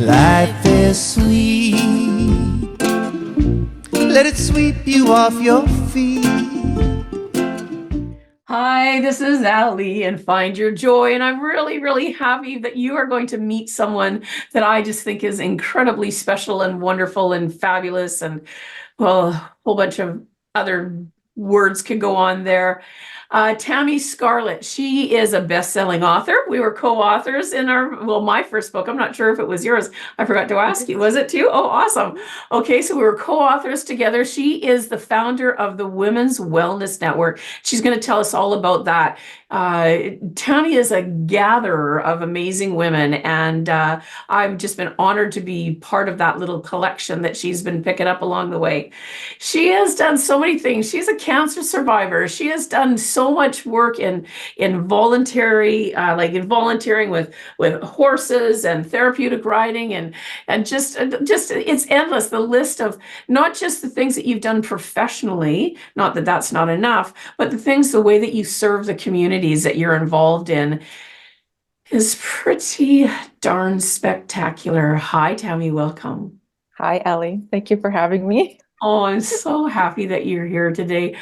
Life is sweet. Let it sweep you off your feet. Hi, this is Ali and Find Your Joy. And I'm really, really happy that you are going to meet someone that I just think is incredibly special and wonderful and fabulous. And well, a whole bunch of other words could go on there. Tammy Scarlett, she is a best-selling author. We were co-authors in my first book. I'm not sure if it was yours. I forgot to ask you. Was it too? Oh, awesome. Okay, so we were co-authors together. She is the founder of the Women's Wellness Network. She's going to tell us all about that. Tammy is a gatherer of amazing women, and I've just been honored to be part of that little collection that she's been picking up along the way. She has done so many things. She's a cancer survivor. She has done so much work in volunteering with horses and therapeutic riding, and just it's endless, the list of not just the things that you've done professionally, not that that's not enough, but the way that you serve the communities that you're involved in is pretty darn spectacular. Hi, Tammy, welcome. Hi, Ellie. Thank you for having me. Oh, I'm so happy that you're here today.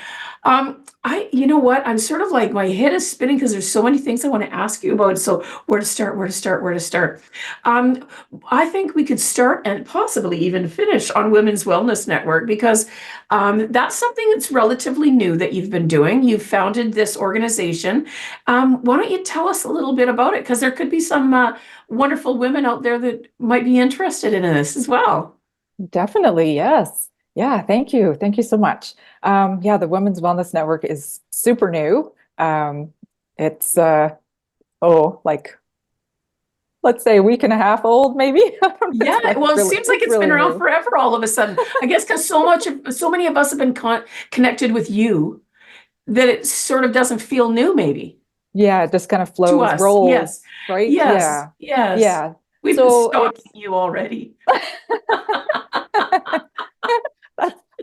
You know what? I'm sort of like my head is spinning because there's so many things I want to ask you about. So where to start, where to start, where to start? I think we could start and possibly even finish on Women's Wellness Network because that's something that's relatively new that you've been doing. You've founded this organization. Why don't you tell us a little bit about it? Because there could be some wonderful women out there that might be interested in this as well. Definitely, yes. Yeah, thank you. Thank you so much. Yeah, the Women's Wellness Network is super new. It's let's say a week and a half old, maybe. Yeah, well, it seems like it's really been around new. forever all of a sudden. I guess because so many of us have been connected with you that it sort of doesn't feel new, maybe Yeah, it just kind of to flows, us. rolls, Yes, right? yes, Yeah, yes. yeah. We've been So stalking you already.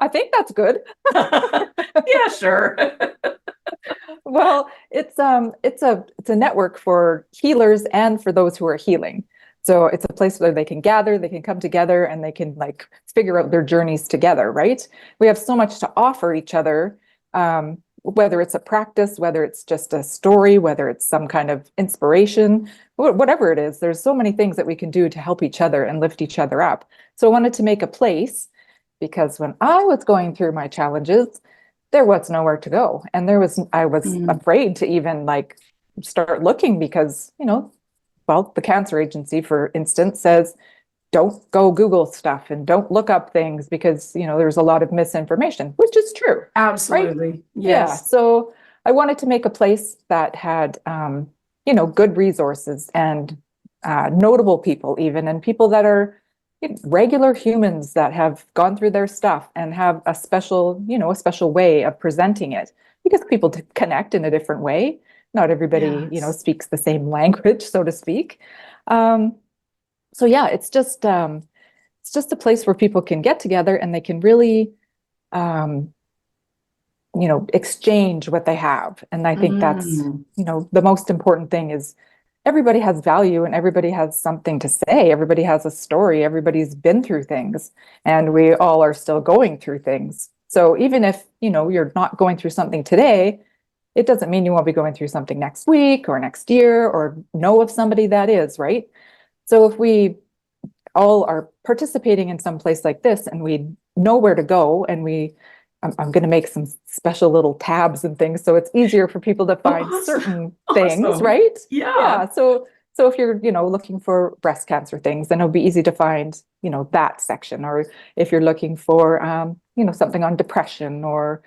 I think that's good. Yeah, sure. Well, it's a network for healers and for those who are healing. So it's a place where they can gather, they can come together, and they can like figure out their journeys together, right? We have so much to offer each other, whether it's a practice, whether it's just a story, whether it's some kind of inspiration, whatever it is. There's so many things that we can do to help each other and lift each other up. So I wanted to make a place because when I was going through my challenges, there was nowhere to go. And I was afraid to even like start looking because, well, the cancer agency, for instance, says, don't go Google stuff and don't look up things because, there's a lot of misinformation, which is true. Absolutely. Right? Yes. Yeah. So I wanted to make a place that had, good resources and notable people even, and people that are regular humans that have gone through their stuff and have a special way of presenting it because people connect in a different way. Not everybody, Yes. speaks the same language, so to speak. So yeah, it's just a place where people can get together and they can really, exchange what they have. And I think that's, the most important thing is everybody has value and everybody has something to say. Everybody has a story. Everybody's been through things and we all are still going through things. So even if, you're not going through something today, it doesn't mean you won't be going through something next week or next year or know of somebody that is, right? So if we all are participating in some place like this and we know where to go and I'm going to make some special little tabs and things so it's easier for people to find certain things, right? Yeah. So if you're, looking for breast cancer things, then it'll be easy to find, that section. Or if you're looking for, something on depression or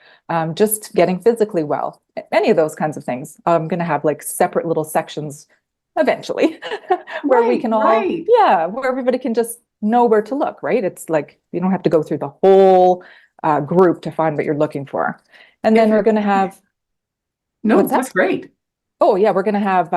just getting physically well, any of those kinds of things, I'm going to have like separate little sections eventually where we can all, where everybody can just know where to look, right? It's like you don't have to go through the whole group to find what you're looking for. And then we're going to have that's great. Oh yeah, we're going to have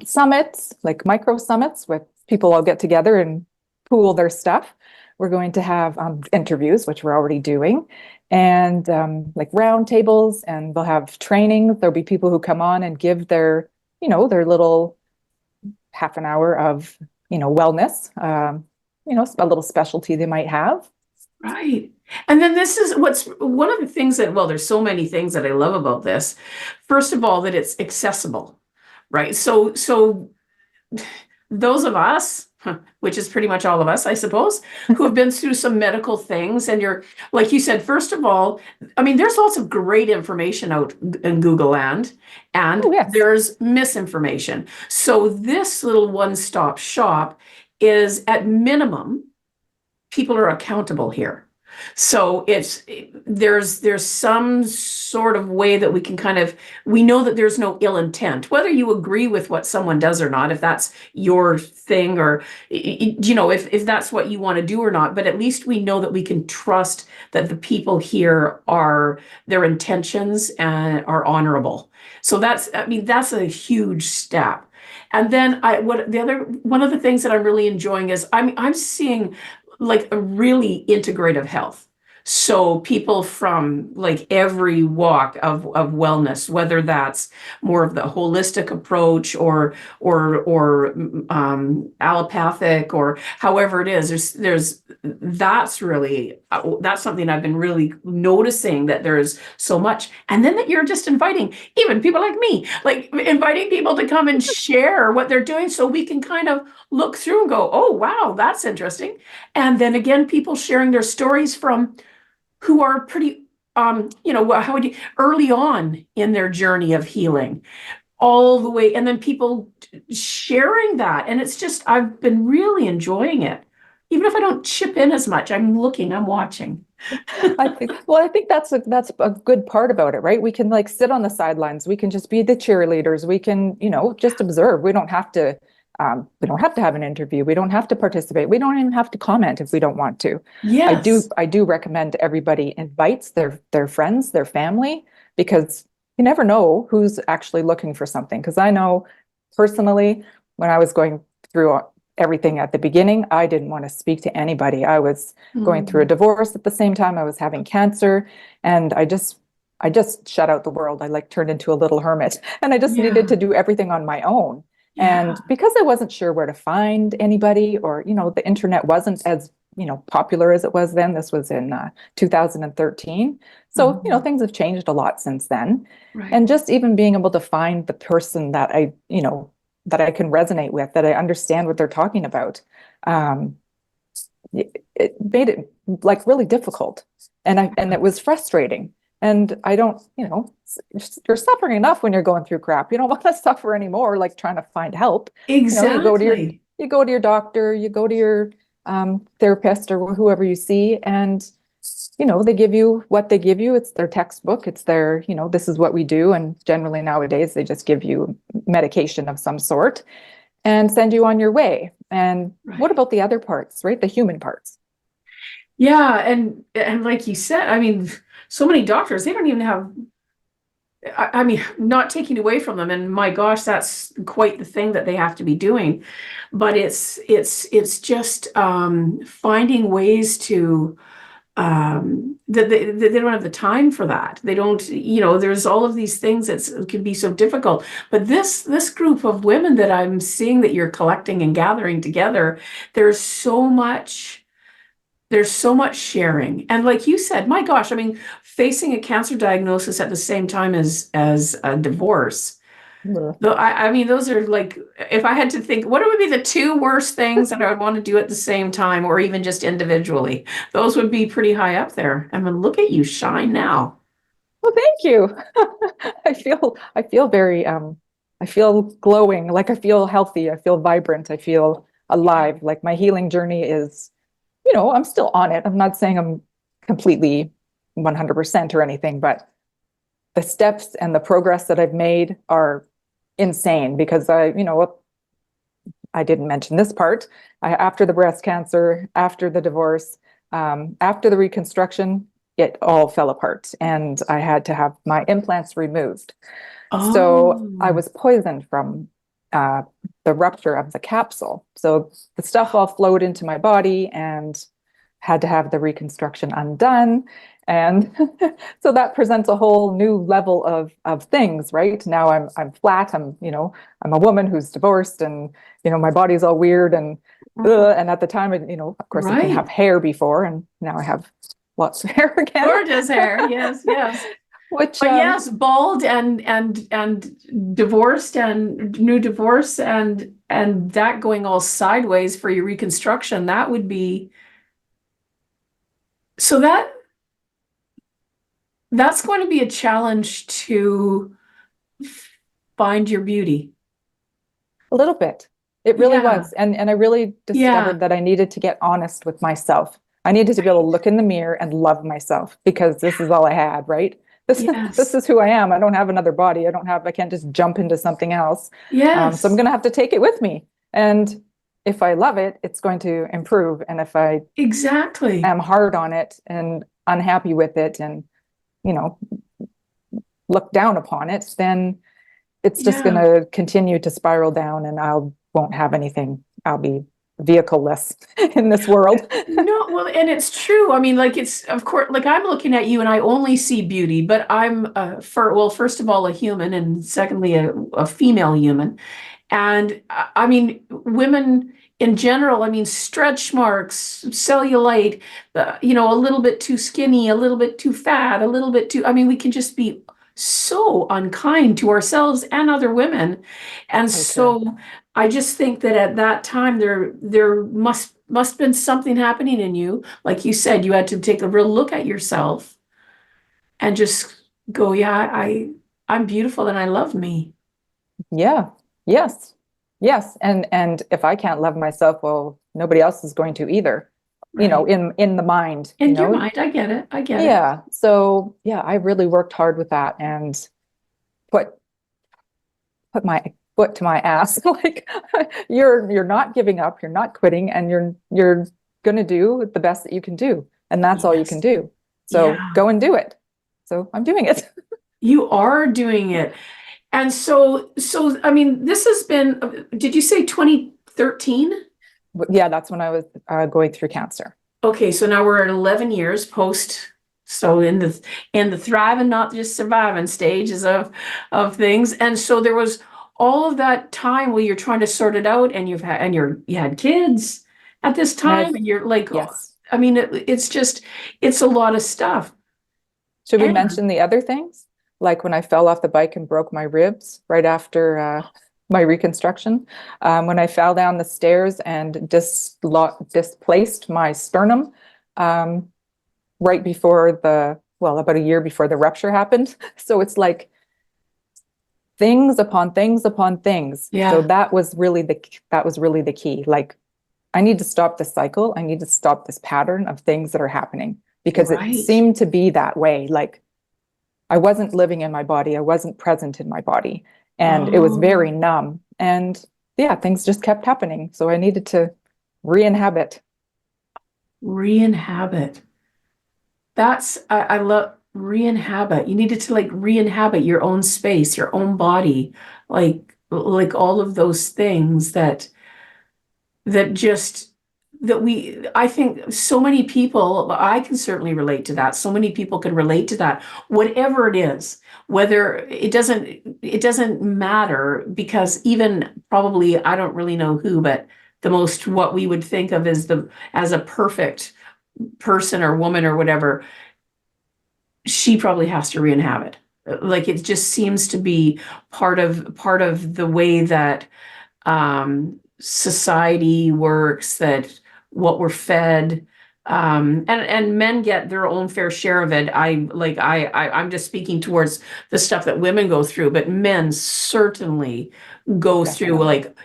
summits, like micro summits with people all get together and pool their stuff. We're going to have interviews, which we're already doing, and like round tables, and we'll have training. There'll be people who come on and give their little half an hour of wellness, a little specialty they might have. Right. And then this is what's one of the things that, well, there's so many things that I love about this. First of all, that it's accessible, right? So those of us, which is pretty much all of us, I suppose, who have been through some medical things, and you're, like you said, first of all, I mean, there's lots of great information out in Google land, and Oh, yes. there's misinformation. So this little one-stop shop is, at minimum, people are accountable here. So there's some sort of way that we can we know that there's no ill intent, whether you agree with what someone does or not, if that's your thing, or if that's what you want to do or not, but at least we know that we can trust that the people here their intentions are honorable. So that's a huge step. And then one of the things that I'm really enjoying is I'm seeing like a really integrative health. So people from like every walk of wellness, whether that's more of the holistic approach or allopathic, or however it is, that's something I've been really noticing, that there's so much. And then that you're just inviting even people like me, like inviting people to come and share what they're doing, so we can kind of look through and go, oh, wow, that's interesting. And then again, people sharing their stories from who are pretty, early on in their journey of healing, all the way, and then people sharing that. And it's just, I've been really enjoying it. Even if I don't chip in as much, I'm watching. I think that's a good part about it, right? We can like sit on the sidelines. We can just be the cheerleaders. We can, just observe. We don't have to have an interview. We don't have to participate. We don't even have to comment if we don't want to. Yes. I do recommend everybody invites their friends, their family, because you never know who's actually looking for something. Because I know personally, when I was going through everything at the beginning, I didn't want to speak to anybody. I was going through a divorce at the same time. I was having cancer, and I just shut out the world. I like turned into a little hermit, and I just needed to do everything on my own. And because I wasn't sure where to find anybody, or, the internet wasn't as, popular as it was then. This was in 2013. So, things have changed a lot since then. Right. And just even being able to find the person that I can resonate with, that I understand what they're talking about, it made it like really difficult. And it was frustrating. And I don't, you're suffering enough when you're going through crap. You don't want to suffer anymore, like trying to find help. Exactly. You go to your doctor, you go to your therapist or whoever you see, and they give you what they give you. It's their textbook. It's their, this is what we do. And generally nowadays they just give you medication of some sort and send you on your way. And what about the other parts, right? The human parts. Yeah, and like you said, so many doctors, they don't even have, not taking away from them, and my gosh, that's quite the thing that they have to be doing. But it's just finding ways to that they don't have the time for that. They don't, there's all of these things that can be so difficult. But this group of women that I'm seeing that you're collecting and gathering together, there's so much sharing. And like you said, my gosh, facing a cancer diagnosis at the same time as a divorce. Those are like, if I had to think, what would be the two worst things that I would want to do at the same time, or even just individually? Those would be pretty high up there. Look at you shine now. Well, thank you. I feel very, I feel glowing, like I feel healthy. I feel vibrant. I feel alive. Like my healing journey is, I'm still on it. I'm not saying I'm completely 100% or anything, but the steps and the progress that I've made are insane, because I didn't mention this part. After the breast cancer, after the divorce, after the reconstruction, it all fell apart, and I had to have my implants removed. So I was poisoned from the rupture of the capsule. So the stuff all flowed into my body, and had to have the reconstruction undone. And so that presents a whole new level of things, right? Now I'm flat, I'm a woman who's divorced, and my body's all weird, and at the time, of course, I didn't have Right. hair before, and now I have lots of hair again. Gorgeous hair. Yes, yes. Which But yes, bald and divorced and new divorce and that going all sideways for your reconstruction, that would be so that's going to be a challenge to find your beauty. a little bit. It really Yeah. was. And I really discovered that I needed to get honest with myself. I needed to be able to look in the mirror and love myself, because this is all I had, right? This Yes. is who I am. I don't have another body. I can't just jump into something else. Yes. So I'm going to have to take it with me. And if I love it, it's going to improve. And if I Exactly. am hard on it and unhappy with it and, look down upon it, then it's just going to continue to spiral down, and won't have anything. I'll be vehicleless in this world. No, well, and it's true. I mean, like it's of course, like I'm looking at you and I only see beauty, but I'm first of all, a human, and secondly, a female human. And I mean, women in general, I mean, stretch marks, cellulite, a little bit too skinny, a little bit too fat, a little bit too, I mean, we can just be so unkind to ourselves and other women. And so I just think that at that time there must been something happening in you. Like you said, you had to take a real look at yourself and just go, yeah, I'm beautiful and I love me. Yeah. Yes. Yes. And if I can't love myself, well, nobody else is going to either. Right. In the mind. In your mind, I get it. I get it. Yeah. So yeah, I really worked hard with that and put my foot to my ass. Like, you're not giving up, you're not quitting, and you're gonna do the best that you can do. And that's all you can do. So Yeah. go and do it. So I'm doing it. You are doing it. And so I mean, this has been, did you say 2013? Yeah, that's when I was going through cancer. Okay, so now we're at 11 years post, so in the thriving, not just surviving stages of things. And so there was all of that time where you're trying to sort it out, and you had kids at this time, and you're like, yes. I mean, it's a lot of stuff. Should we mention the other things? Like when I fell off the bike and broke my ribs right after my reconstruction, when I fell down the stairs and displaced my sternum right before about a year before the rupture happened. So it's like things upon things upon things. Yeah. So that was really the key. Like, I need to stop this cycle. I need to stop this pattern of things that are happening, because it seemed to be that way. Like, I wasn't living in my body. I wasn't present in my body. And it was very numb. And yeah, things just kept happening. So I needed to re-inhabit. Re-inhabit. I love re-inhabit. You needed to like re-inhabit your own space, your own body, like all of those things that I think so many people, I can certainly relate to that. So many people can relate to that, whatever it is, whether it doesn't matter, because even probably, I don't really know who, but the most, what we would think of as a perfect person or woman or whatever, she probably has to re-inhabit. Like, it just seems to be part of the way that, society works, that what we're fed, and men get their own fair share of it. I'm just speaking towards the stuff that women go through, but men certainly go through, like,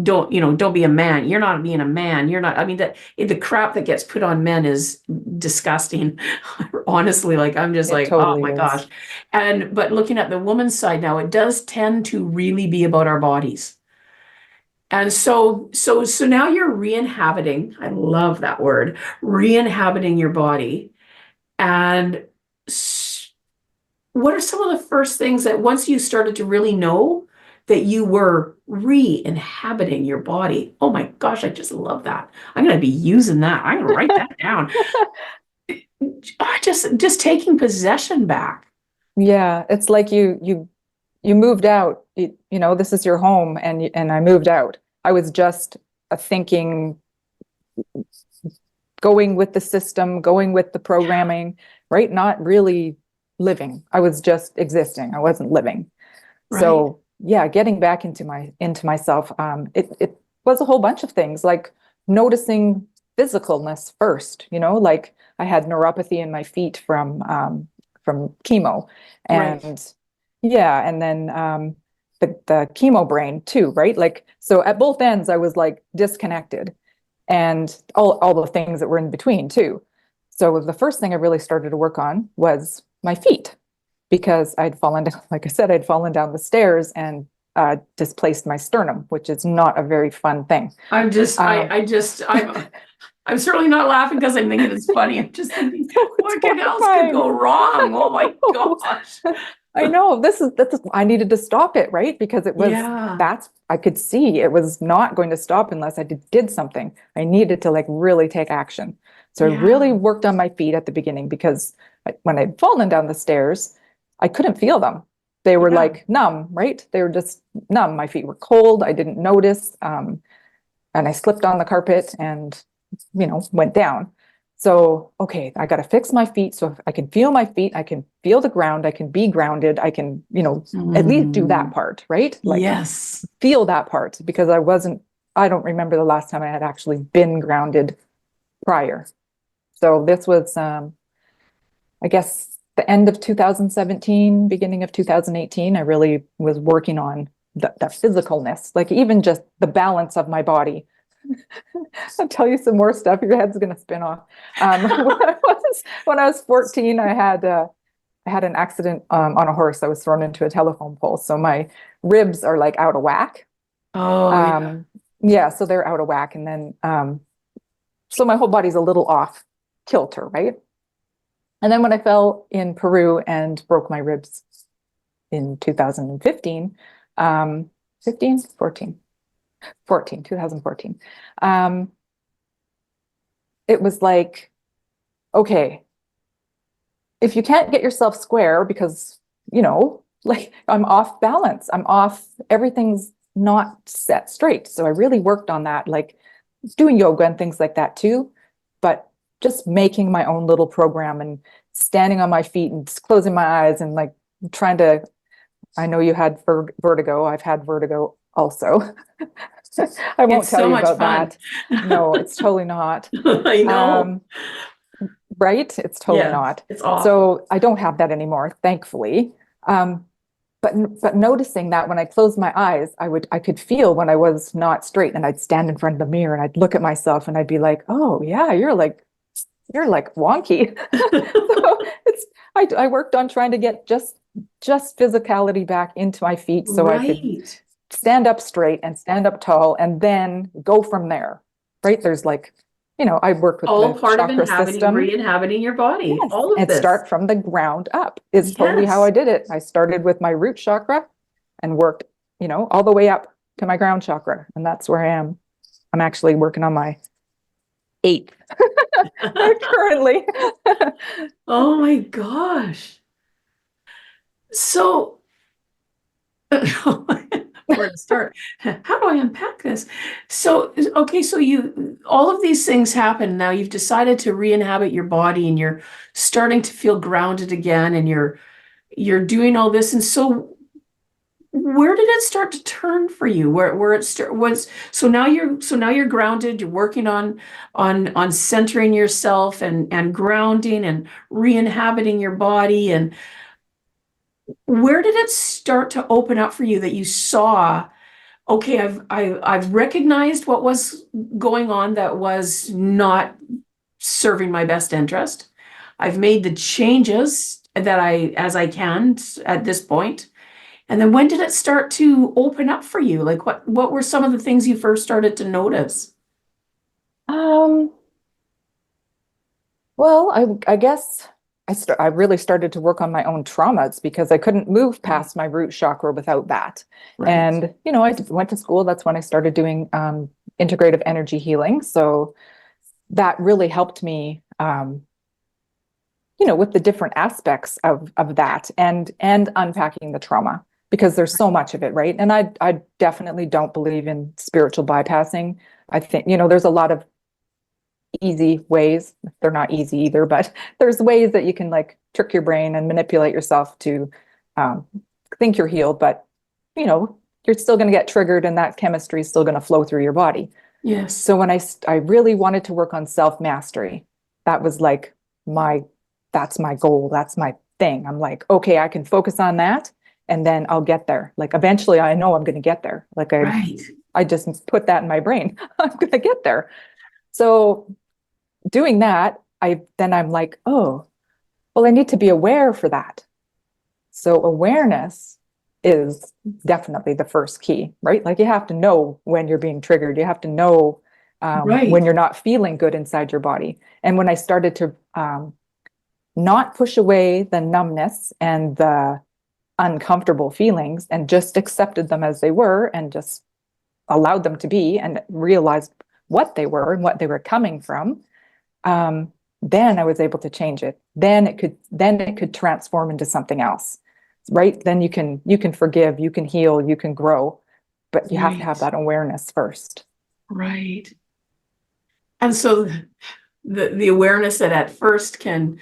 don't be a man. You're not being a man. You're not, I mean, the crap that gets put on men is disgusting. Honestly, like, I'm just like, oh my gosh. But looking at the woman's side now, it does tend to really be about our bodies. And so now you're re-inhabiting. I love that word, re-inhabiting your body. And what are some of the first things that, once you started to really know that you were re-inhabiting your body? Oh my gosh, I just love that. I'm going to be using that. I'm going to write that down. just taking possession back. Yeah, it's like you moved out. You know, this is your home, and I moved out. I was just a thinking, going with the system, going with the programming, right? Not really living. I was just existing. I wasn't living. Right. So yeah, getting back into myself, it was a whole bunch of things, like noticing physicalness first, you know, like I had neuropathy in my feet from chemo, Right. and yeah, and then the chemo brain too, right? Like, so at both ends, I was like disconnected, and all the things that were in between too. So the first thing I really started to work on was my feet, because I'd fallen down, like I said, I'd fallen down the stairs and displaced my sternum, which is not a very fun thing. I'm certainly not laughing because I'm thinking it's funny. I'm just thinking, what else could go wrong? Oh my gosh. I know, that's I needed to stop it, right? Because it was, I could see it was not going to stop unless I did something. I needed to like really take action. So I really worked on my feet at the beginning, because when I'd fallen down the stairs, I couldn't feel them. They were like numb, right? They were just numb. My feet were cold. I didn't notice. And I slipped on the carpet and, you know, went down. So, okay, I got to fix my feet so I can feel my feet. I can feel the ground. I can be grounded. I can, you know, at least do that part, right? Like, feel that part, because I don't remember the last time I had actually been grounded prior. So this was, I guess, the end of 2017, beginning of 2018. I really was working on the physicalness, like even just the balance of my body. I'll tell you some more stuff. Your head's going to spin off. When I was 14, I had an accident on a horse. I was thrown into a telephone pole, so my ribs are like out of whack. Oh, yeah. So they're out of whack, and then so my whole body's a little off kilter, right? And then when I fell in Peru and broke my ribs in 2015, 2014. It was like, okay, if you can't get yourself square because, you know, like I'm off balance, everything's not set straight. So I really worked on that, like doing yoga and things like that too, but just making my own little program and standing on my feet and just closing my eyes and like trying to, I know you had vertigo. I've had vertigo also. I won't tell you about that. No, it's totally not. I know. Right? It's totally not. It's awful. So I don't have that anymore, thankfully. But noticing that when I closed my eyes, I could feel when I was not straight, and I'd stand in front of the mirror and I'd look at myself and I'd be like, oh yeah, you're like wonky. So I worked on trying to get just physicality back into my feet so I could stand up straight and stand up tall and then go from there. Right? There's like, you know, I worked with all the part of chakra re-inhabiting your body. Yes, All of and this. start from the ground up is totally how I did it. I started with my root chakra and worked, you know, all the way up to my ground chakra, and that's where I am. I'm actually working on my 8th currently. Oh my gosh. So where to start? How do I unpack this? So, okay, so all of these things happen. Now you've decided to re-inhabit your body and you're starting to feel grounded again, and you're doing all this. And so where did it start to turn for you? Where it was, so now you're grounded, you're working on centering yourself and grounding and re-inhabiting your body. And where did it start to open up for you that you saw, okay, I've recognized what was going on that was not serving my best interest. I've made the changes as I can at this point. And then when did it start to open up for you? Like what were some of the things you first started to notice? Well, I guess I really started to work on my own traumas, because I couldn't move past my root chakra without that. Right. And, you know, I went to school. That's when I started doing integrative energy healing. So that really helped me with the different aspects of that and unpacking the trauma, because there's so much of it, right? And I definitely don't believe in spiritual bypassing. I think, there's a lot of easy ways. They're not easy either, but there's ways that you can like trick your brain and manipulate yourself to think you're healed, but you're still going to get triggered, and that chemistry is still going to flow through your body. Yes. So when I really wanted to work on self-mastery, that was like that's my goal. That's my thing. I'm like, okay, I can focus on that and then I'll get there. Like eventually I know I'm going to get there. Like Right. I just put that in my brain. I'm going to get there. So doing that, I'm like, oh, well, I need to be aware for that. So awareness is definitely the first key, right? Like you have to know when you're being triggered. You have to know Right. when you're not feeling good inside your body. And when I started to not push away the numbness and the uncomfortable feelings and just accepted them as they were and just allowed them to be and realized what they were and what they were coming from, then I was able to change it. Then it could transform into something else, right? Then you can forgive, you can heal, you can grow, but you have to have that awareness first. Right. And so the awareness that at first can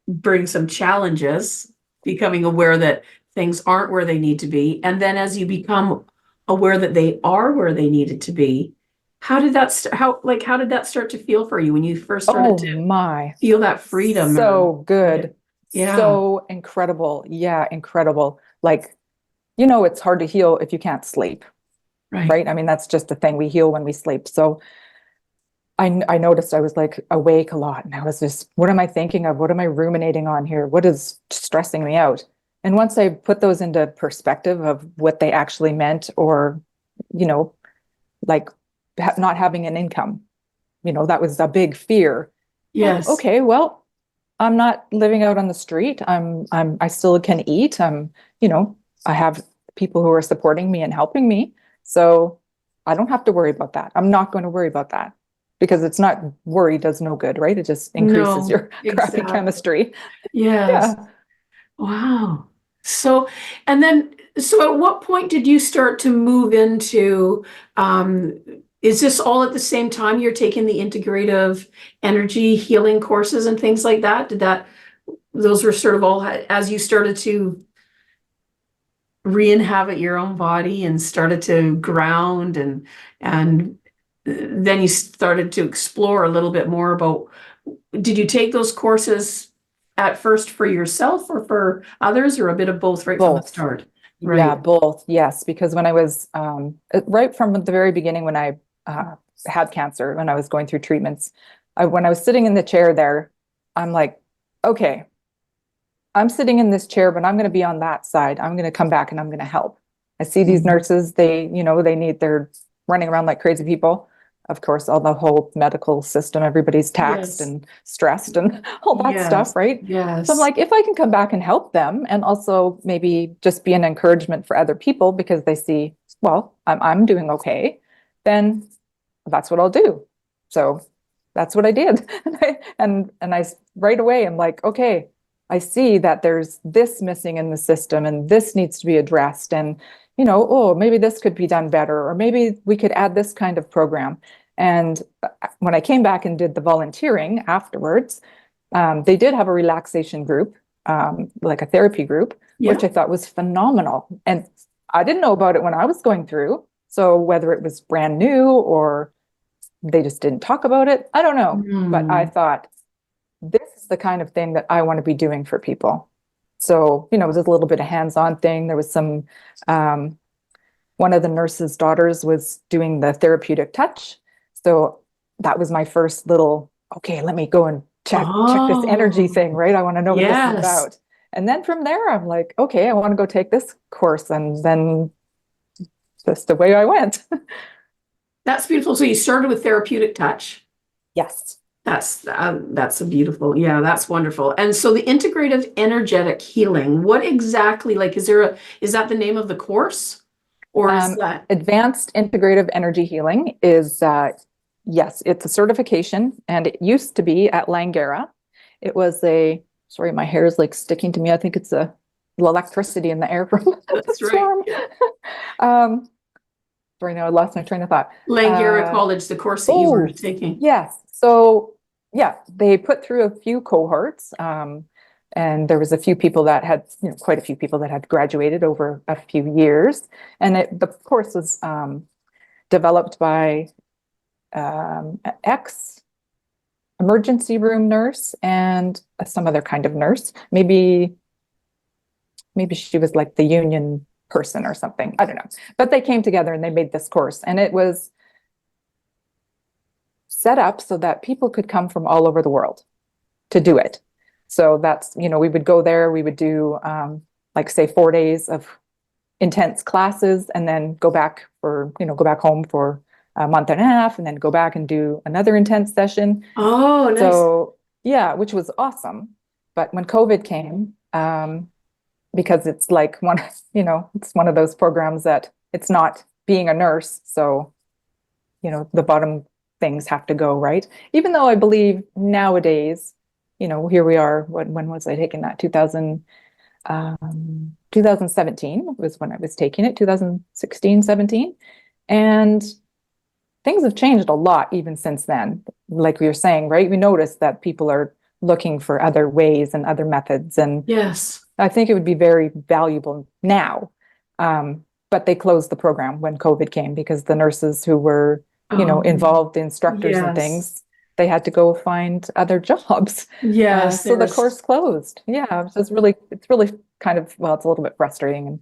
bring some challenges, becoming aware that things aren't where they need to be. And then as you become aware that they are where they needed to be, how did that start to feel for you when you first started to feel that freedom? So good. Yeah. So incredible. Yeah, incredible. Like, it's hard to heal if you can't sleep. Right? I mean, that's just the thing. We heal when we sleep. So I noticed I was like awake a lot, and I was just, what am I thinking of? What am I ruminating on here? What is stressing me out? And once I put those into perspective of what they actually meant, or, like not having an income, that was a big fear. Yes. Like, okay, well, I'm not living out on the street. I still can eat. I have people who are supporting me and helping me. So I don't have to worry about that. I'm not going to worry about that, because it's not, worry does no good, right? It just increases your crappy chemistry. Yes. Yeah. Wow. So at what point did you start to move into, is this all at the same time you're taking the integrative energy healing courses and things like that? Those were sort of all as you started to re-inhabit your own body and started to ground, and then you started to explore a little bit more about, did you take those courses at first for yourself or for others, or a bit of both right from the start? Right. Yeah, both. Yes, because when I was right from the very beginning, when I had cancer, when I was going through treatments, when I was sitting in the chair there, I'm like, okay, I'm sitting in this chair, but I'm going to be on that side. I'm going to come back and I'm going to help. I see these nurses, they're running around like crazy people. Of course, all the whole medical system, everybody's taxed and stressed and all that stuff, right? Yes. So I'm like, if I can come back and help them, and also maybe just be an encouragement for other people because they see, well, I'm doing okay, then that's what I'll do. So that's what I did. And I right away, I'm like, okay, I see that there's this missing in the system and this needs to be addressed. And, oh, maybe this could be done better, or maybe we could add this kind of program. And when I came back and did the volunteering afterwards, they did have a relaxation group, like a therapy group, which I thought was phenomenal. And I didn't know about it when I was going through. So whether it was brand new or they just didn't talk about it, I don't know. But I thought, this is the kind of thing that I want to be doing for people. So, it was a little bit of hands-on thing. There was some, one of the nurses' daughters was doing the therapeutic touch. So that was my first little, okay, let me go and check this energy thing, right? I want to know what this is about. And then from there, I'm like, okay, I want to go take this course. And then just the way I went. That's beautiful. So you started with therapeutic touch. Yes. That's a beautiful, that's wonderful. And so the integrative energetic healing, what exactly, like, is that the name of the course? Or is that Advanced Integrative Energy Healing is, yes, it's a certification, and it used to be at Langara. It was sorry, my hair is like sticking to me. I think it's the electricity in the air from the That's right. storm. Um, Sorry, now I lost my train of thought. Langara College, the course that you were Oh, taking. yes. So yeah, they put through a few cohorts, and there was a few people that had, quite a few people that had graduated over a few years. And the course was developed by ex emergency room nurse and some other kind of nurse. Maybe she was like the union person or something. I don't know. But they came together and they made this course, and it was set up so that people could come from all over the world to do it. So that's, we would go there, we would do like say 4 days of intense classes, and then go back home for a month and a half, and then go back and do another intense session. Oh, nice. So yeah, which was awesome. But when COVID came, because it's like it's one of those programs that it's not being a nurse, so the bottom things have to go, right? Even though I believe nowadays, here we are, when was I taking that? 2017 was when I was taking it, 2016, 17. And things have changed a lot even since then. Like we were saying, right? We noticed that people are looking for other ways and other methods. And yes, I think it would be very valuable now. But they closed the program when COVID came, because the nurses who were, involved, the instructors and things, they had to go find other jobs. Yes. So the course closed. Yeah. So it's really kind of, well, it's a little bit frustrating and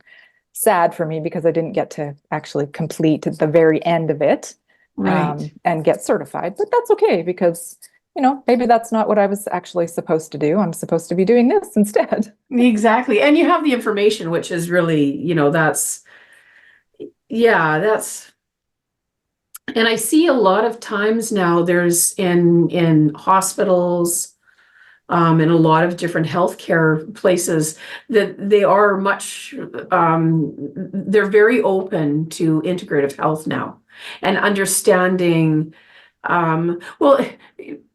sad for me, because I didn't get to actually complete the very end of it, right. And get certified. But that's okay, because maybe that's not what I was actually supposed to do. I'm supposed to be doing this instead. Exactly. And you have the information, which is really, that's, and I see a lot of times now there's in hospitals, in a lot of different healthcare places, that they are they're very open to integrative health now, and understanding. Well,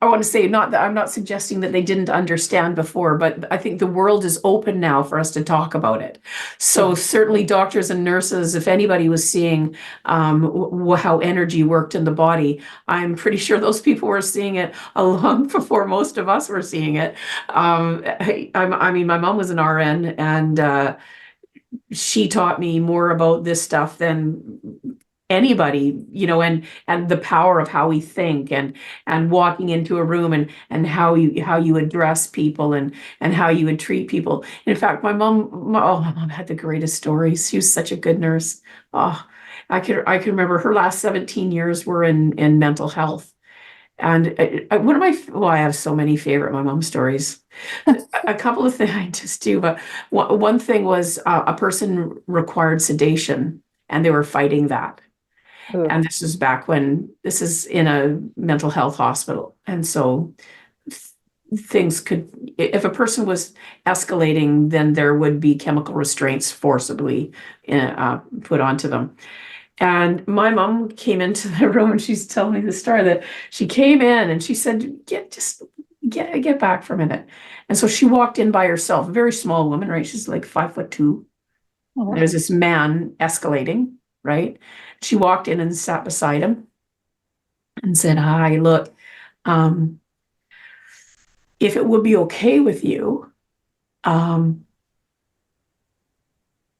I want to say, not that I'm not suggesting that they didn't understand before, but I think the world is open now for us to talk about it. So certainly doctors and nurses, if anybody was seeing how energy worked in the body, I'm pretty sure those people were seeing it a long before most of us were seeing it. I mean, my mom was an RN, and she taught me more about this stuff than anybody, and the power of how we think, and walking into a room, and how you address people, and how you would treat people. In fact, my mom had the greatest stories. She was such a good nurse. Oh, I can remember her last 17 years were in mental health. And one of I have so many favorite my mom stories. A couple of things I just do, but one thing was a person required sedation, and they were fighting that. Ugh. And this is back when this is in a mental health hospital. And so things could, if a person was escalating, then there would be chemical restraints forcibly put onto them. And my mom came into the room, and she's telling me the story that she came in and she said, get back for a minute. And so she walked in by herself, a very small woman, right? She's like 5'2". Oh. There's this man escalating, right? She walked in and sat beside him and said, "Hi, look, if it would be okay with you,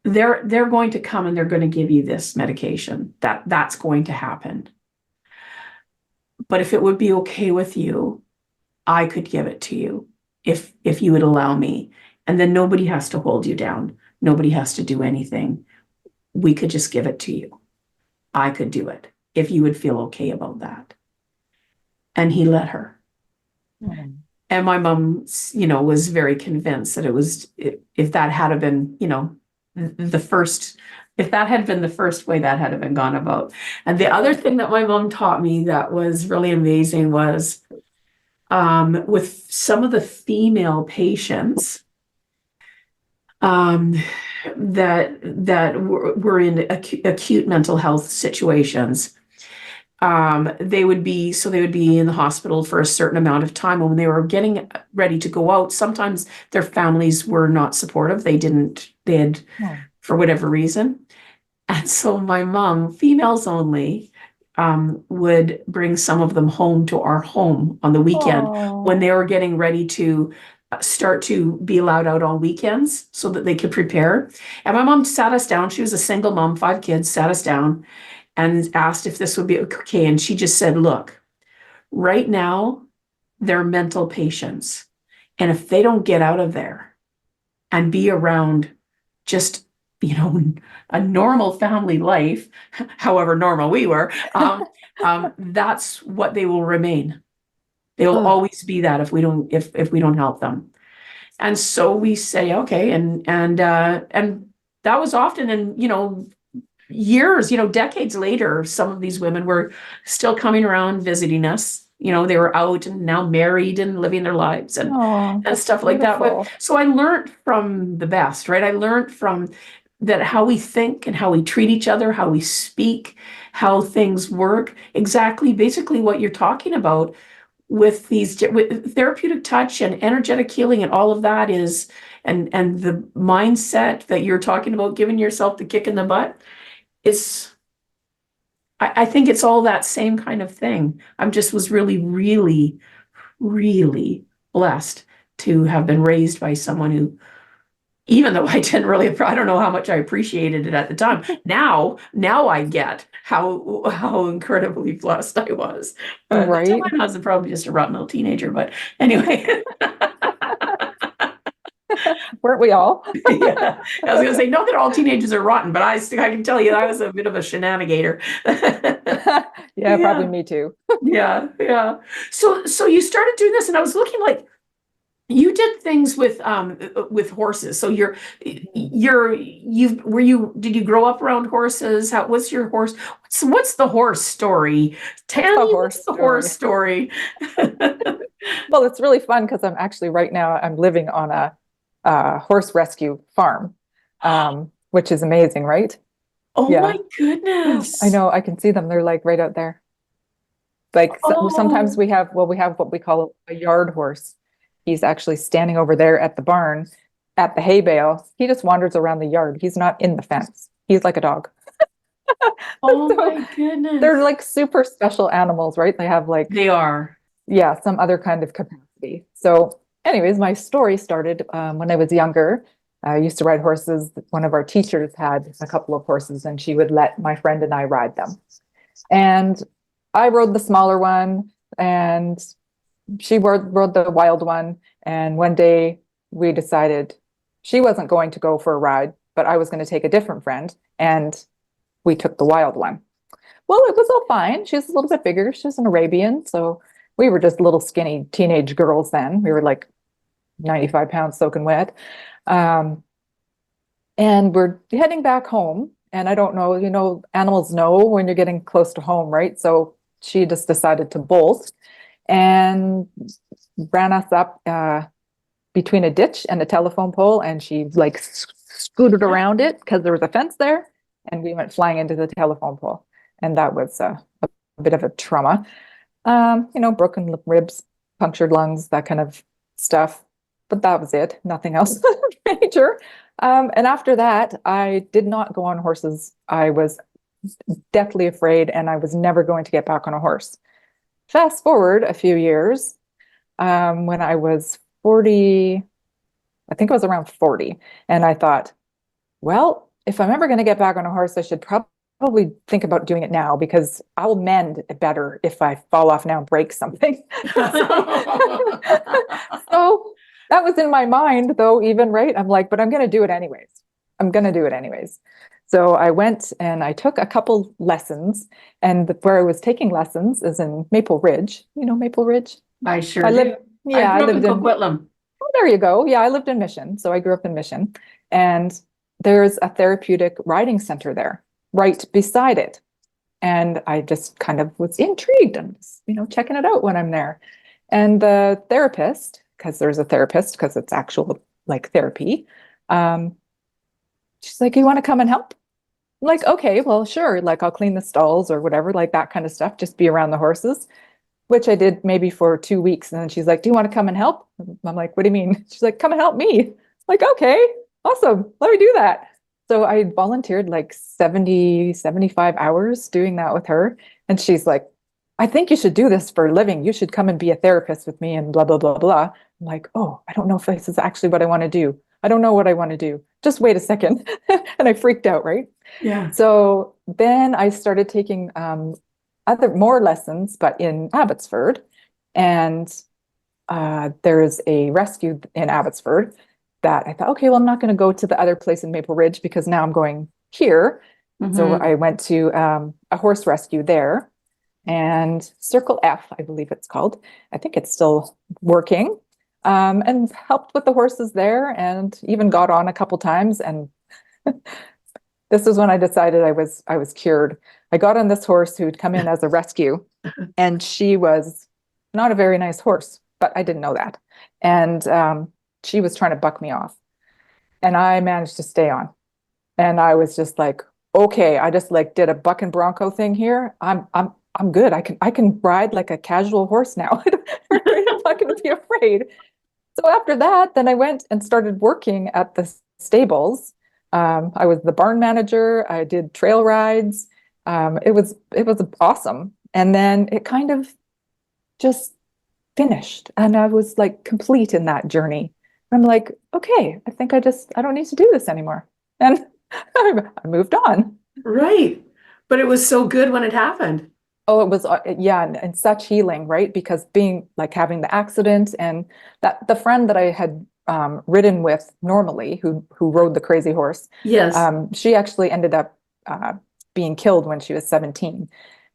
they're going to come and they're going to give you this medication. That's going to happen. But if it would be okay with you, I could give it to you if you would allow me. And then nobody has to hold you down. Nobody has to do anything. We could just give it to you. I could do it if you would feel okay about that." And he let her. Mm. And my mom, was very convinced that if that had been, the first, if that had been the first way that had been gone about. And the other thing that my mom taught me that was really amazing was, with some of the female patients, that were in acute mental health situations, they would be in the hospital for a certain amount of time. And when they were getting ready to go out, sometimes their families were not supportive. They had, Oh. for whatever reason. And so my mom, females only, would bring some of them home to our home on the weekend when Oh. they were getting ready to start to be allowed out on weekends so that they could prepare. And my mom sat us down. She was a single mom, 5 kids, sat us down and asked if this would be okay. And she just said, look, right now, they're mental patients. And if they don't get out of there and be around just, a normal family life, however normal we were, that's what they will remain. They will Oh. always be that if we don't help them. And so we say, okay, and that was often, and years, decades later, some of these women were still coming around visiting us. They were out and now married and living their lives and Oh, that's stuff like that. But beautiful. so I learned from the best, right? I learned from that how we think and how we treat each other, how we speak, how things work. Exactly, basically what you're talking about with with therapeutic touch and energetic healing and all of that is, and the mindset that you're talking about, giving yourself the kick in the butt. It's I think it's all that same kind of thing. I'm just was really, really, really blessed to have been raised by someone who, even though I didn't really, I don't know how much I appreciated it at the time. Now I get how incredibly blessed I was. At the Right. time, I was probably just a rotten little teenager, but anyway. Weren't we all? Yeah, I was gonna say, not that all teenagers are rotten, but I can tell you I was a bit of a shenanigator. Yeah, probably Yeah, me too. yeah. So you started doing this, and I was looking like you did things with horses. So did you grow up around horses? What's your horse? What's the horse story? What's the Tammy, horse what's the horse story? story? Well, it's really fun because I'm actually right now I'm living on a horse rescue farm, which is amazing, right? Oh Yeah, my I goodness. know. I can see them. They're like right out there. Like sometimes Oh, we have what we call a yard horse. He's actually standing over there at the barn at the hay bale. He just wanders around the yard. He's not in the fence. He's like a dog. oh So my goodness. they're like super special animals, right? They have like, They are. yeah, some other kind of capacity. So, anyways, my story started when I was younger. I used to ride horses. One of our teachers had a couple of horses, and she would let my friend and I ride them. And I rode the smaller one, and she rode the wild one. And one day we decided she wasn't going to go for a ride, but I was going to take a different friend, and we took the wild one. Well, it was all fine. She was a little bit bigger. She was an Arabian, so we were just little skinny teenage girls then. We were like 95 pounds soaking wet. Um, and we're heading back home. And I don't know, animals know when you're getting close to home, right? So she just decided to bolt and ran us up between a ditch and a telephone pole. And she like scooted around it because there was a fence there. And we went flying into the telephone pole. And that was a bit of a trauma. Broken ribs, punctured lungs, that kind of stuff. But that was it. Nothing else major. And after that, I did not go on horses. I was deathly afraid, and I was never going to get back on a horse. Fast forward a few years, when I was 40, I think I was around 40, and I thought, well, if I'm ever going to get back on a horse, I should probably think about doing it now because I'll mend better if I fall off now and break something. So that was in my mind, though, even right. I'm like, but I'm going to do it anyways. I'm going to do it anyways. So I went and I took a couple lessons, and where I was taking lessons is in Maple Ridge. You know Maple Ridge? I sure I do. lived, I yeah, I grew up in lived in, Coquitlam. oh, there you go. Yeah, I lived in Mission. So I grew up in Mission. And there's a therapeutic riding center there, right beside it. And I just kind of was intrigued and, checking it out when I'm there. And the therapist, because there's a therapist, because it's actual like therapy, she's like, you want to come and help? Like, okay, well, sure. Like I'll clean the stalls or whatever, like that kind of stuff, just be around the horses, which I did maybe for 2 weeks. And then she's like, do you want to come and help? I'm like, what do you mean? She's like, come and help me. Like, okay, awesome. Let me do that. So I volunteered like 70, 75 hours doing that with her. And she's like, I think you should do this for a living. You should come and be a therapist with me and blah, blah, blah, blah. I'm like, oh, I don't know if this is actually what I want to do. I don't know what I want to do. Just wait a second. And I freaked out, right? Yeah. So then I started taking other more lessons, but in Abbotsford. And there's a rescue in Abbotsford that I thought, okay, well, I'm not going to go to the other place in Maple Ridge because now I'm going here. So Mhm. I went to a horse rescue there, and Circle F, I believe it's called. I think it's still working, and helped with the horses there, and even got on a couple times. And this is when I decided I was cured. I got on this horse who'd come in as a rescue, and she was not a very nice horse, but I didn't know that. And she was trying to buck me off, and I managed to stay on. And I was just like, okay, I just like did a buck and bronco thing here. I'm good. I can ride like a casual horse now. I'm not going to be afraid. So after that, then I went and started working at the stables. I was the barn manager. I did trail rides. It was awesome. And then it kind of just finished, and I was like complete in that journey. I'm like, okay, I don't need to do this anymore. And I moved on. Right. But it was so good when it happened. Oh, it was, yeah, and such healing, right? Because being like having the accident, and that the friend that I had ridden with normally, who rode the crazy horse, Yes. she actually ended up being killed when she was 17,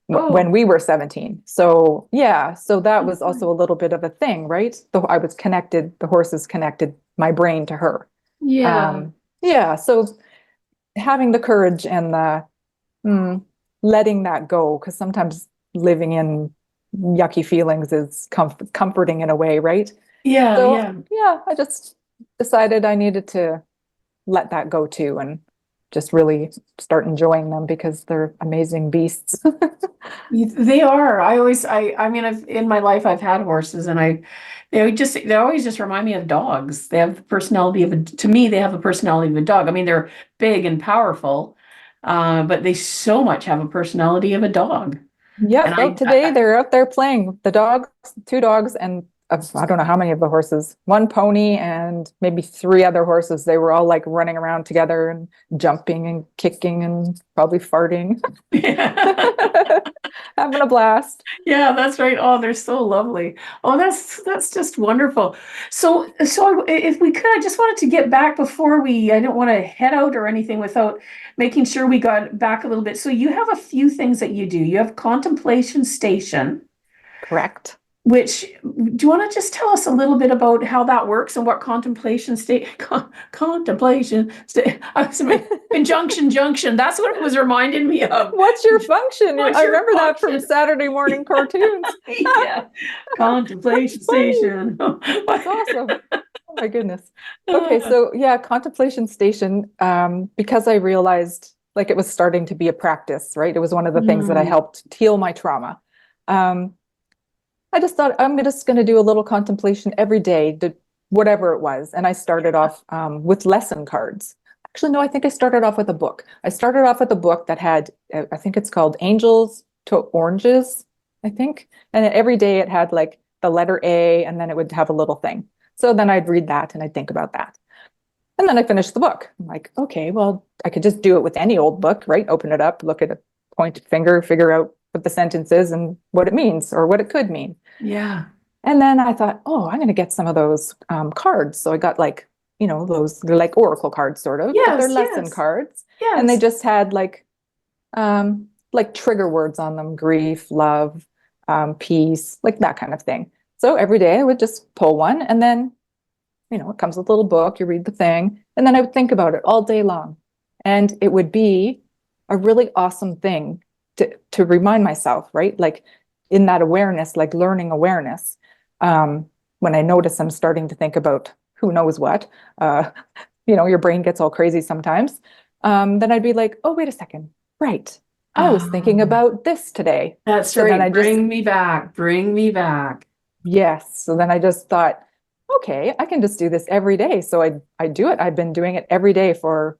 when Oh, we were 17. So yeah, so that was okay. also a little bit of a thing, right? So I was connected, the horses connected my brain to her. Yeah. Yeah, so having the courage and the mm, letting that go, because sometimes living in yucky feelings is comforting in a way, right? Yeah. So Yeah. yeah, I just decided I needed to let that go too, and just really start enjoying them because they're amazing beasts. They are. I mean, in my life, I've had horses, and they always just remind me of dogs. They have the personality to me, they have the personality of a dog. I mean, they're big and powerful, but they so much have a personality of a dog. Yeah, And well, today they're out there playing. The dogs, two dogs, and I don't know how many of the horses, one pony and maybe three other horses. They were all like running around together and jumping and kicking and probably farting, having a blast. Yeah, that's right. Oh, they're so lovely. Oh, that's just wonderful. So if we could, I just wanted to get back before I don't want to head out or anything without making sure we got back a little bit. So you have a few things that you do. You have contemplation station, Correct. which do you want to just tell us a little bit about how that works and what contemplation state conjunction junction. That's what it was reminding me of. What's your function? What's I your remember that from function? Saturday morning cartoons. Yeah, contemplation That's funny. station. That's awesome. Oh my goodness. Okay, so yeah, contemplation station, because I realized like it was starting to be a practice, right? It was one of the things that I Mm, helped heal my trauma. Um, I just thought I'm just going to do a little contemplation every day, whatever it was. And I started off with lesson cards. Actually, no, I think I started off with a book. I started off with a book that had, I think it's called Angels to Oranges, I think. And then every day it had like the letter A, and then it would have a little thing. So then I'd read that and I'd think about that. And then I finished the book. I'm like, okay, well, I could just do it with any old book, right? Open it up, look at a pointed finger, figure out what the sentence is and what it means or what it could mean. yeah. And then I thought, oh, I'm going to get some of those cards. So I got like, they're like oracle cards, sort of, but they're Yes, lesson yes, cards. And they yes. just had like trigger words on them: grief, love, peace, like that kind of thing. So every day I would just pull one, and then, it comes with a little book, you read the thing, and then I would think about it all day long. And it would be a really awesome thing to remind myself, right? Like in that awareness, like learning awareness. When I notice I'm starting to think about who knows what, your brain gets all crazy sometimes. then I'd be like, oh, wait a second. Right. I was thinking about this today. That's So then right. I just, Bring me back. Bring me back. yes. So then I just thought, okay, I can just do this every day. So I do it. I've been doing it every day for,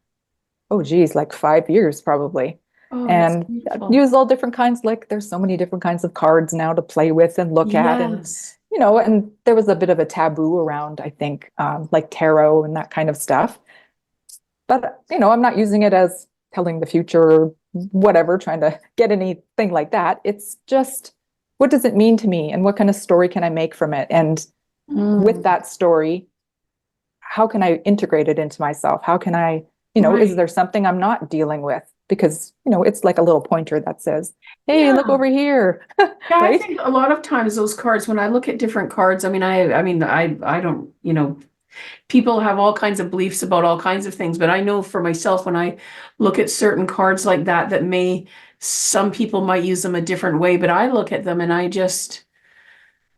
oh geez, like 5 years probably. Oh, that's And beautiful. use all different kinds, like there's so many different kinds of cards now to play with and look at. And, Yes. and there was a bit of a taboo around, I think, like tarot and that kind of stuff. But, I'm not using it as telling the future or whatever, trying to get anything like that. It's just, what does it mean to me? And what kind of story can I make from it? And with that story, how can I integrate it into myself? How can I, is Right. there something I'm not dealing with? Because, it's like a little pointer that says, hey, look Yeah. over here. Yeah, I Right? think a lot of times those cards, when I look at different cards, I don't, people have all kinds of beliefs about all kinds of things, but I know for myself, when I look at certain cards like that, some people might use them a different way, but I look at them and I just,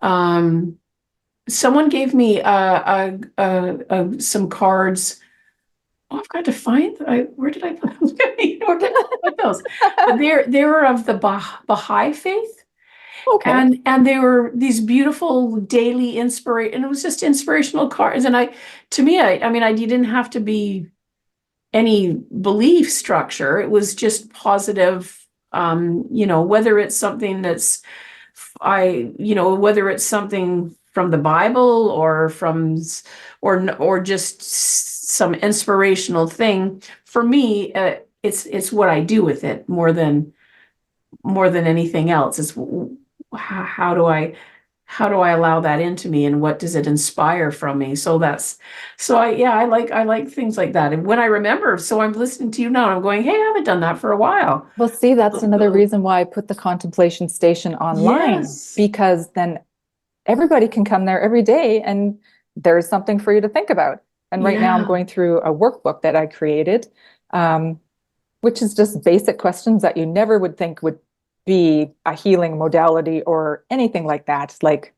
someone gave me some cards. Oh, I've got to find. Where did I put them? Where did I put those? But they were of the Baha'i faith, Okay. and they were these beautiful daily inspiration. And it was just inspirational cards. And to me, I didn't have to be any belief structure. It was just positive. Whether it's something whether it's something from the Bible or or just some inspirational thing. For me, it's what I do with it more than anything else. It's how do I allow that into me, and what does it inspire from me? I like things like that. And when I remember, so I'm listening to you now, and I'm going, hey, I haven't done that for a while. Well, see, that's another reason why I put the contemplation station online, Yes. because then everybody can come there every day and there's something for you to think about. And right now I'm Yeah. going through a workbook that I created, which is just basic questions that you never would think would be a healing modality or anything like that. Like,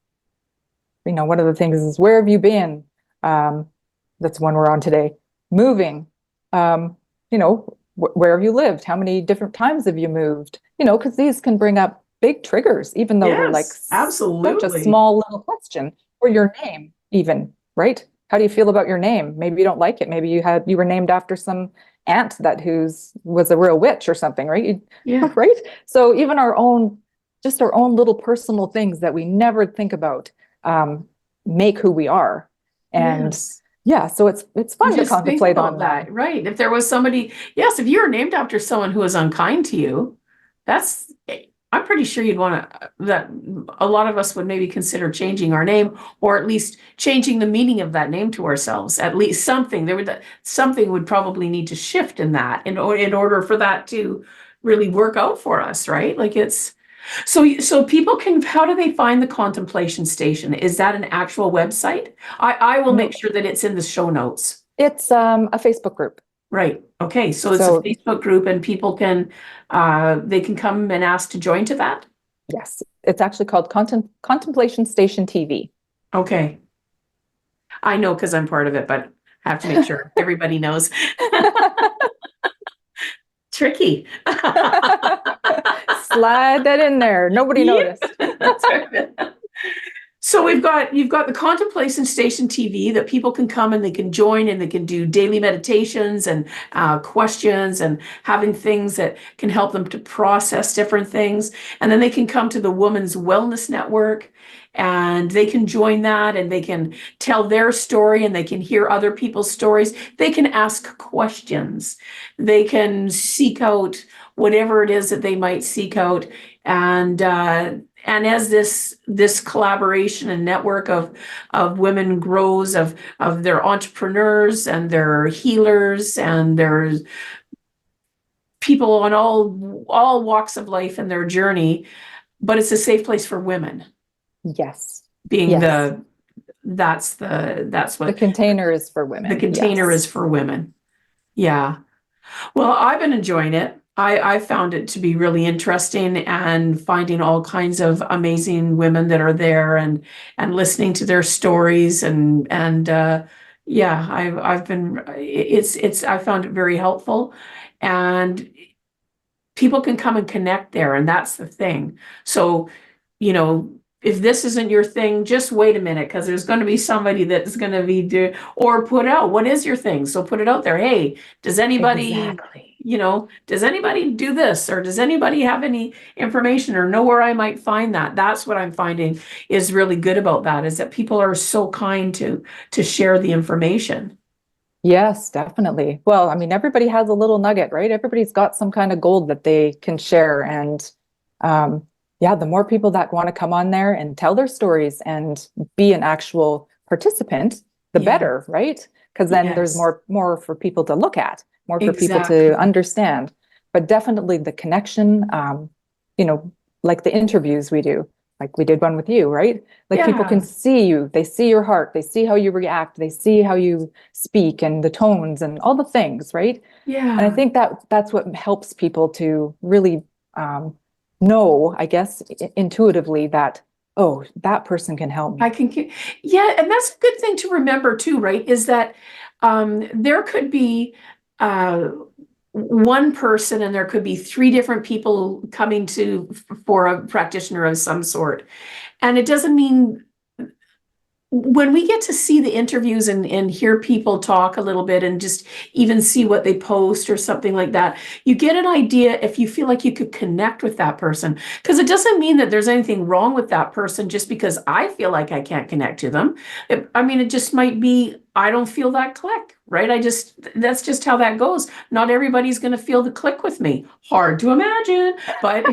one of the things is, where have you been? That's one we're on today. Moving. Where have you lived? How many different times have you moved? Because these can bring up big triggers, even though they're like Yes, such a absolutely. small little question. Or your name, even, right? How do you feel about your name? Maybe you don't like it. Maybe you were named after some aunt was a real witch or something, right? Yeah. Right? So even our own little personal things that we never think about make who we are. And Yes. yeah, so it's fun to Just think contemplate about on that, right? If there was somebody, yes, if you were named after someone who was unkind to you, I'm pretty sure you'd want to, that a lot of us would maybe consider changing our name, or at least changing the meaning of that name to ourselves. At least something would probably need to shift in that in order for that to really work out for us, right? Like so people can, how do they find the contemplation station? Is that an actual website? I will make sure that it's in the show notes. It's a Facebook group. Right. Okay. So it's a Facebook group, and people can they can come and ask to join to that. Yes, it's actually called Contemplation Station TV. Okay. I know because I'm part of it, but I have to make sure everybody knows. Tricky. Slide that in there. Nobody noticed. That's right. So you've got the contemplation station TV that people can come and they can join, and they can do daily meditations and questions, and having things that can help them to process different things. And then they can come to the Women's Wellness Network, and they can join that, and they can tell their story, and they can hear other people's stories. They can ask questions. They can seek out whatever it is that they might seek out. And as this collaboration and network of women grows, of their entrepreneurs and their healers and their people on all walks of life and their journey, but it's a safe place for women. Yes. Being Yes. that's what The container is for women. the container Yes. is for women. Yeah. Well, I've been enjoying it. I found it to be really interesting, and finding all kinds of amazing women that are there, and listening to their stories, and Yeah, I've been, I found it very helpful, and people can come and connect there, and that's the thing. So, you know, if this isn't your thing, just wait a minute, because there's going to be somebody that's going to be or put out, what is your thing? So put it out there. Hey, does anybody, Exactly. does anybody do this, or does anybody have any information or know where I might find that? That's what I'm finding is really good about that, is that people are so kind to share the information. Yes, definitely. Well, I mean, everybody has a little nugget, right? Everybody's got some kind of gold that they can share. And um, yeah, the more people that want to come on there and tell their stories and be an actual participant, the Yeah. better, right? Because then there's Yes. more for people to look at, more for people Exactly. to understand. But definitely the connection, you know, like the interviews we do, like we did one with you, right? Like people can Yeah. see you, they see your heart, they see how you react, they see how you speak and the tones and all the things, right? And I Yeah. think that that's what helps people to really um, know, I guess, intuitively that, oh, that person can help I me. can, yeah, and that's a good thing to remember too, right? Is that there could be uh, one person, and there could be three different people coming to for a practitioner of some sort, and it doesn't mean, when we get to see the interviews and hear people talk a little bit and just even see what they post or something like that, you get an idea if you feel like you could connect with that person. Because it doesn't mean that there's anything wrong with that person just because I feel like I can't connect to them. I mean, it just might be I don't feel that click, right? That's just how that goes. Not everybody's going to feel the click with me. Hard to imagine, but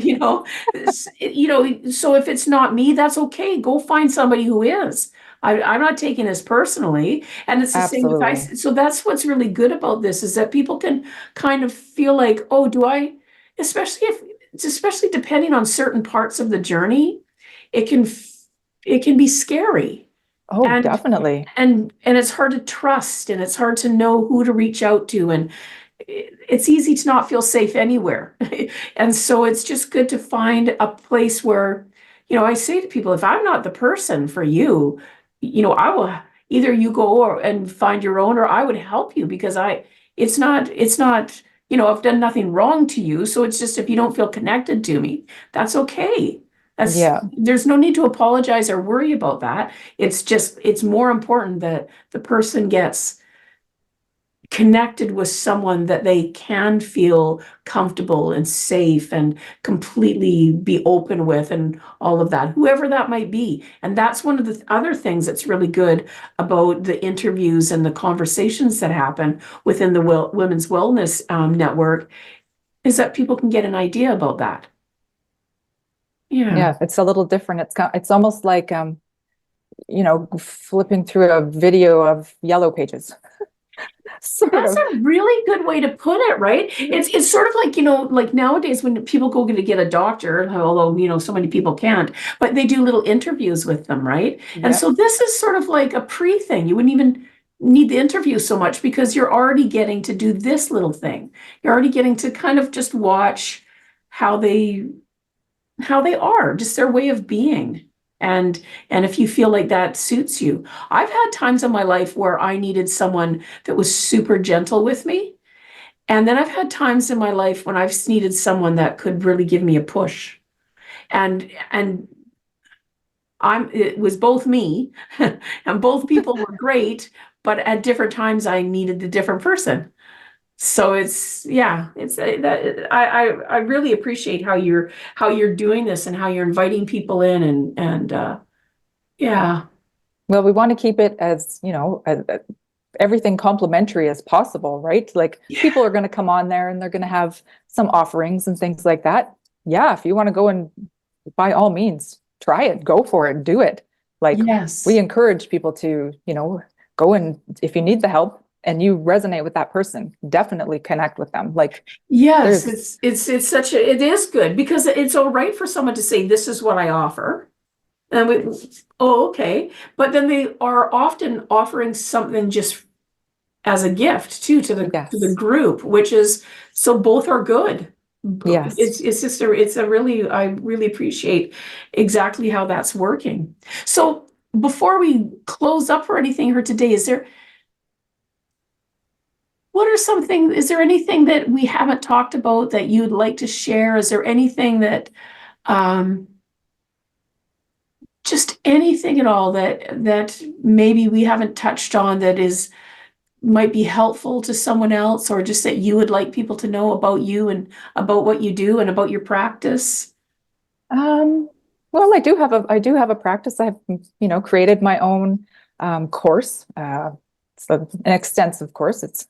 so if it's not me, that's okay. Go find somebody who is. I'm not taking this personally. And it's the same with Absolutely. so that's what's really good about this, is that people can kind of feel like, oh, especially especially depending on certain parts of the journey, it can, it can be scary. Oh, And, definitely. and it's hard to trust, and it's hard to know who to reach out to. And it's easy to not feel safe anywhere. And so it's just good to find a place where, I say to people, if I'm not the person for you, I will, either you go and find your own, or I would help you, because it's not, I've done nothing wrong to you. So it's just, if you don't feel connected to me, that's okay. Yeah. There's no need to apologize or worry about that. It's more important that the person gets connected with someone that they can feel comfortable and safe and completely be open with, and all of that, whoever that might be. And that's one of the other things that's really good about the interviews and the conversations that happen within the Women's Wellness Network, is that people can get an idea about that. Yeah. Yeah. It's a little different. It's almost like flipping through a video of Yellow Pages, sort That's of. a really good way to put it, right? It's sort of like, like nowadays when people go to get a doctor, although, so many people can't, but they do little interviews with them, right? And Yeah. so this is sort of like a pre thing. You wouldn't even need the interview so much, because you're already getting to do this little thing. You're already getting to kind of just watch how they are, just their way of being. And if you feel like that suits you. I've had times in my life where I needed someone that was super gentle with me. And then I've had times in my life when I've needed someone that could really give me a push. And it was both me, and both people were great, but at different times I needed a different person. So I really appreciate how you're doing this, and how you're inviting people in, and yeah. Well, we want to keep it as, everything complimentary as possible, right? Like Yeah. people are going to come on there and they're going to have some offerings and things like that. Yeah, if you want to go, and by all means, try it, go for it, do it. Like we Yes. encourage people to, go, and if you need the help and you resonate with that person, definitely connect with them. Like Yes, there's, it is good, because it's all right for someone to say, this is what I offer. And oh, okay. But then they are often offering something just as a gift too, to the yes, group, which is, so both are good. yes. It's a really, I really appreciate exactly how that's working. So before we close up or anything here today, is there what are something, is there anything that we haven't talked about that you'd like to share? Is there anything that, just anything at all that maybe we haven't touched on that might be helpful to someone else, or just that you would like people to know about you and about what you do and about your practice? Well, I do have a practice. I've, created my own course. It's an extensive course. It's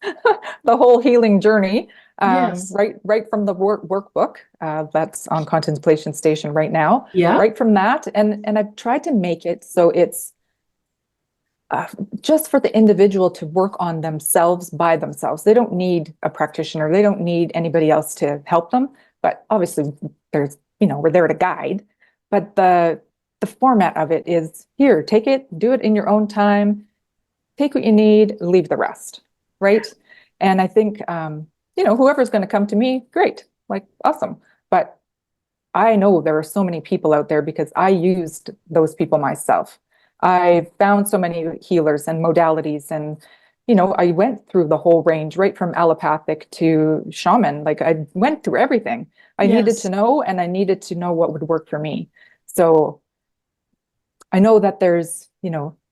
the whole healing journey. Yes. Right from the workbook that's on Contemplation Station right now. Yeah. Right from that, and I've tried to make it so it's just for the individual to work on themselves by themselves. They don't need a practitioner. They don't need anybody else to help them. But obviously, we're there to guide. But the format of it is, here, take it, do it in your own time, take what you need, leave the rest, right? And I think, whoever's going to come to me, great, like, awesome. But I know there are so many people out there because I used those people myself. I found so many healers and modalities, and I went through the whole range, right from allopathic to shaman. Like, I went through everything. I needed to know, and I needed to know what would work for me. So I know that there's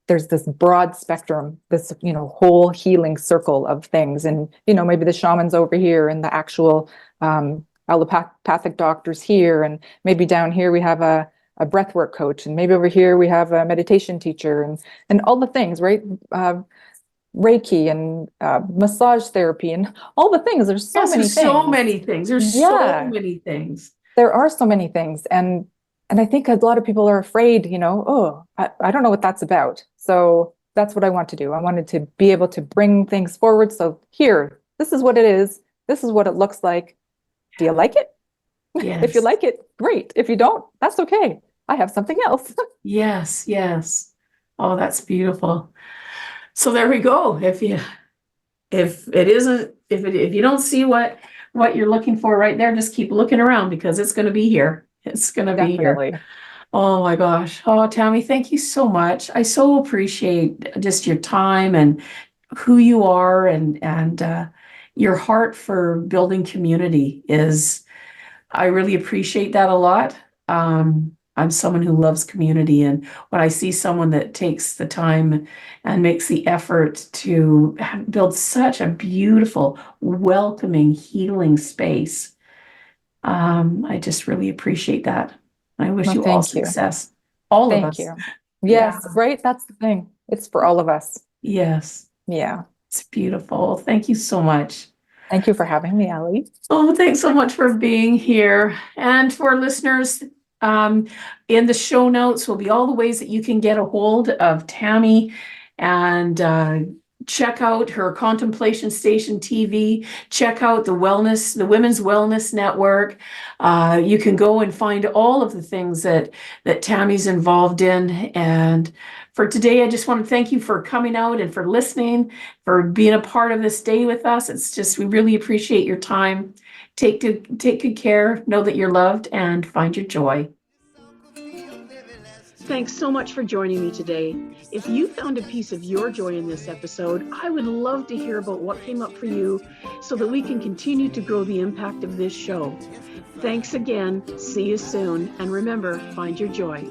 this broad spectrum, this, whole healing circle of things. And, maybe the shaman's over here and the actual allopathic doctors here. And maybe down here we have a breathwork coach. And maybe over here we have a meditation teacher and all the things, right? Reiki and massage therapy and all the things. There's so many things. So many things. There's so many things. There are so many things. And I think a lot of people are afraid, I don't know what that's about. So that's what I want to do. I wanted to be able to bring things forward. So here, this is what it is. This is what it looks like. Do you like it? Yes. If you like it, great. If you don't, that's okay. I have something else. Yes, yes. Oh, that's beautiful. So there we go. If you don't see what you're looking for right there, just keep looking around, because it's going to be here. It's going to be here. Oh my gosh. Oh, Tammy, thank you so much. I so appreciate just your time and who you are, and your heart for building community I really appreciate that a lot. I'm someone who loves community, and when I see someone that takes the time and makes the effort to build such a beautiful, welcoming, healing space, I just really appreciate that. I wish you all success. All of us. Thank you. Yes, right? That's the thing. It's for all of us. Yes. Yeah. It's beautiful. Thank you so much. Thank you for having me, Ali. Oh, thanks so much for being here. And for listeners, in the show notes will be all the ways that you can get a hold of Tammy, and check out her Contemplation Station TV, check out the Women's Wellness Network. You can go and find all of the things that Tammy's involved in. And for today, I just want to thank you for coming out and for listening, for being a part of this day with us. It's just, we really appreciate your time. Take good care, know that you're loved, and find your joy. Thanks so much for joining me today. If you found a piece of your joy in this episode, I would love to hear about what came up for you so that we can continue to grow the impact of this show. Thanks again. See you soon. And remember, find your joy.